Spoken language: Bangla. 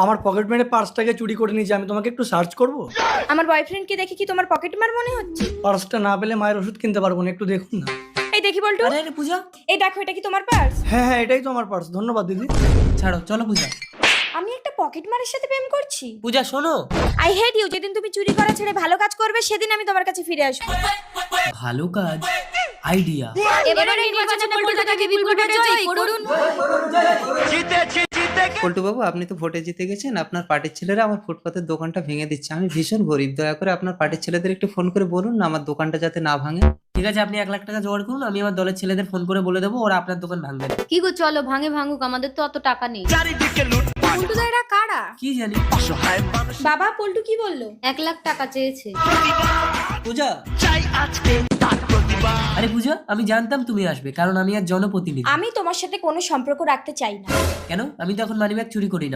আমার পকেট মেরে পার্সটাকে চুরি করে নিয়েছি, আমি তোমাকে একটু সার্চ করব? আমার বয়ফ্রেন্ডকে দেখে কি তোমার পকেট মার মনে হচ্ছে? পার্সটা না পেলে মায়ের ওষুধ কিনতে পারবো না, একটু দেখুন না। এই দেখি বল্টু, আরে আরে পূজা, এই দেখো এটা কি তোমার পার্স? হ্যাঁ হ্যাঁ, এটাই তো আমার পার্স। ধন্যবাদ দিদি। ছাড়ো, চলো পূজা। আমি একটা পকেট মারের সাথে প্রেম করছি? পূজা শোনো, আই হেট ইউ। যেদিন তুমি চুরি করা ছেড়ে ভালো কাজ করবে সেদিন আমি তোমার কাছে ফিরে আসবো। ভালো কাজ, আইডিয়া। এবারে নির্বাচনে পল্টুদাকে বিপুল ভোটে জয় করুন। পল্টু বাবু, আপনি তো ভোটে জিতে গেছেন। আপনার পার্টির ছেলেরা আমার ফুটপাতের দোকানটা ভেঙে দিচ্ছে। আমি ভীষণ গরিব, দয়া করে আপনার পার্টির ছেলেদের একটু ফোন করে বলুন না আমার দোকানটা যাতে না ভাঙে। ঠিক আছে, আপনি 1 লাখ টাকা জোগাড় করুন, আমি আমার দলের ছেলেদের ফোন করে বলে দেবো ওরা আপনার দোকান ভাঙবে না। কি গো, চলো ভাঙে ভাঙুক, আমাদের তো অত টাকা নেই। পল্টুদা এরা কারা? কি জানি। বাবা, পল্টু কি বললো? 1 লাখ টাকা চেয়েছে। পূজা, আরে পূজা, আমি জানতাম তুমি আসবে, কারণ আমি আর জনপ্রতিনিধি। আমি তোমার সাথে কোনো সম্পর্ক রাখতে চাই না। কেন? আমি তো এখন মানিব্যাগ চুরি করি না।